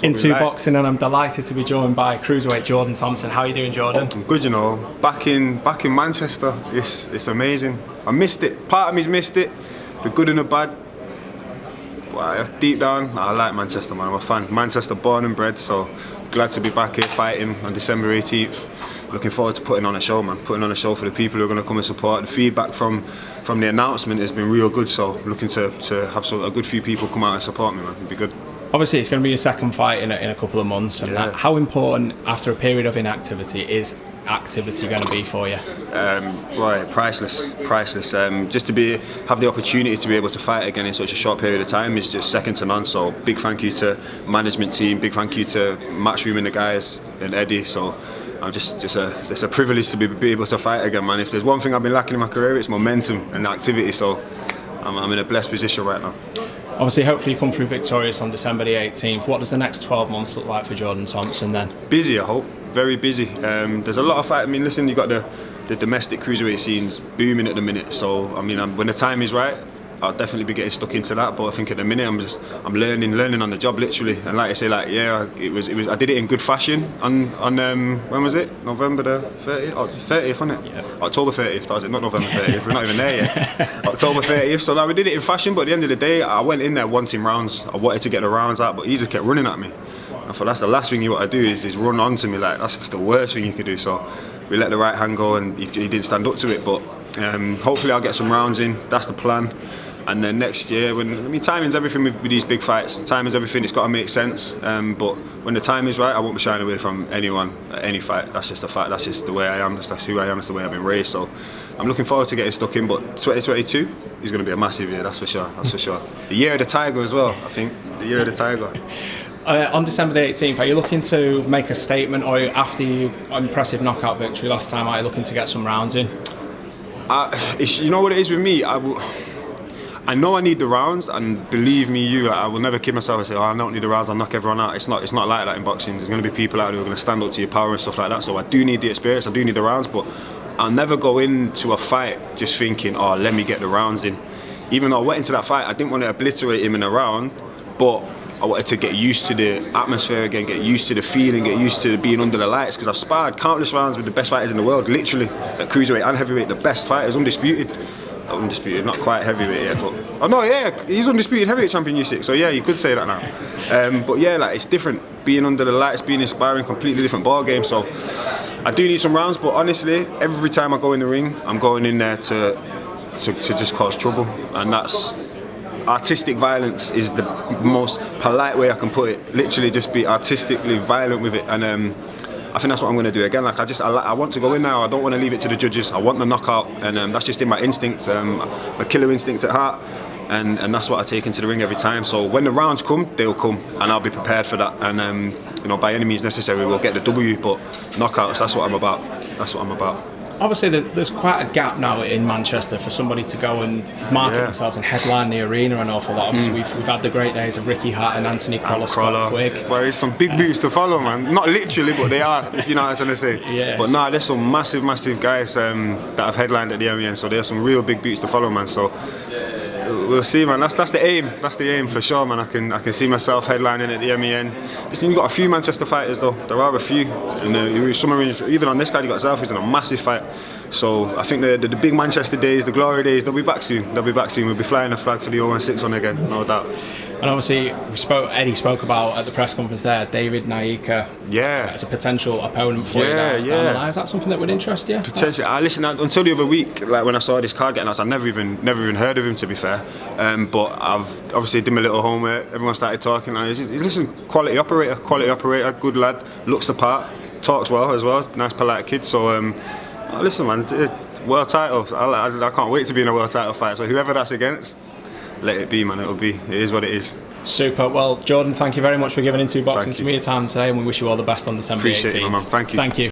INTU Boxing, and I'm delighted to be joined by Cruiserweight Jordan Thompson. How are you doing, Jordan? I'm good, you know. Back in Manchester, it's amazing. I missed it. Part of me's missed it. The good and the bad. But deep down, I like Manchester, man. I'm a fan. Manchester born and bred, so glad to be back here fighting on December 18th. Looking forward to putting on a show, man. Putting on a show for the people who are going to come and support. The feedback from the announcement has been real good, so looking to have a good few people come out and support me, man. It'd be good. Obviously, it's going to be your second fight in a couple of months. And how important, after a period of inactivity, is activity going to be for you? Right, priceless. Just to have the opportunity to be able to fight again in such a short period of time is just second to none. So big thank you to management team, big thank you to Matchroom and the guys and Eddie. So I'm it's a privilege to be able to fight again, man. If there's one thing I've been lacking in my career, it's momentum and activity. So I'm in a blessed position right now. Obviously, hopefully you come through victorious on December the 18th. What does the next 12 months look like for Jordan Thompson then? Busy, I hope. Very busy. There's a lot of fight. I mean, listen, you got the domestic cruiserweight scenes booming at the minute. So I mean, when the time is right, I'll definitely be getting stuck into that. But I think at the minute I'm learning on the job, literally. And like I say, it was I did it in good fashion on when was it? November the 30th? Oh, 30th, wasn't it? Yeah. October 30th. That was it. Not November 30th. We're not even there yet. October 30th. So now we did it in fashion. But at the end of the day, I went in there wanting rounds. I wanted to get the rounds out, but he just kept running at me. I thought that's the last thing you want to do is run onto me. Like, that's just the worst thing you could do. So we let the right hand go, and he didn't stand up to it. But hopefully I'll get some rounds in. That's the plan. And then next year, timing's everything with these big fights. Timing's everything. It's got to make sense. But when the time is right, I won't be shying away from anyone at any fight. That's just a fact. That's just the way I am. That's who I am. That's the way I've been raised. So I'm looking forward to getting stuck in. But 2022 is going to be a massive year. That's for sure. That's for sure. The year of the Tiger as well. I think the year of the Tiger. On December the 18th, are you looking to make a statement, or after your impressive knockout victory last time, are you looking to get some rounds in? You know what it is with me? I know I need the rounds, and believe me, I will never kid myself and say, I don't need the rounds, I'll knock everyone out. It's not like that in boxing. There's going to be people out there who are going to stand up to your power and stuff like that. So I do need the experience, I do need the rounds, but I'll never go into a fight just thinking, let me get the rounds in. Even though I went into that fight, I didn't want to obliterate him in a round, but I wanted to get used to the atmosphere again, get used to the feeling, get used to being under the lights, because I've sparred countless rounds with the best fighters in the world, literally, at cruiserweight and heavyweight, the best fighters, undisputed, not quite heavyweight yet, but he's undisputed heavyweight champion U6, so yeah, you could say that now. But yeah, it's different, being under the lights, being inspiring, completely different ball game. So I do need some rounds, but honestly, every time I go in the ring, I'm going in there to just cause trouble, and that's artistic violence is the most polite way I can put it. Literally, just be artistically violent with it, and I think that's what I'm going to do again. I want to go in now. I don't want to leave it to the judges. I want the knockout, and that's just in my instinct, my killer instincts at heart, and that's what I take into the ring every time. So when the rounds come, they'll come, and I'll be prepared for that. And by any means necessary, we'll get the W. But knockouts, that's what I'm about. That's what I'm about. Obviously, there's quite a gap now in Manchester for somebody to go and market themselves and headline the arena an awful lot. Obviously, we've had the great days of Ricky Hart and Anthony Scott Quick. Well, there's some big boots to follow, man. Not literally, but they are, if you know what I'm trying to say. Yes. But there's some massive guys that have headlined at the MEN, so there's some real big boots to follow, man. So we'll see, man. That's the aim. That's the aim for sure, man. I can see myself headlining at the MEN. Listen, you've got a few Manchester fighters though. There are a few. And even on this card, you got South, who's in a massive fight. So I think the big Manchester days, the glory days, they'll be back soon. We'll be flying the flag for the 016 one again, no doubt. And obviously, Eddie spoke about at the press conference there, David Naika as a potential opponent for you down the line. Is that something that would interest you? Potentially. Until the other week, when I saw this card getting announced, I never even heard of him, to be fair. But I've obviously did my little homework. Everyone started talking. Listen, quality operator, good lad, looks the part, talks well as well, nice polite kid. So listen, man, world title. I can't wait to be in a world title fight. So whoever that's against, let it be, man. It is what it is. Super. Well, Jordan, thank you very much for giving INTU Boxing some of your time today, and we wish you all the best on December 18th. Appreciate it, man. Thank you. Thank you.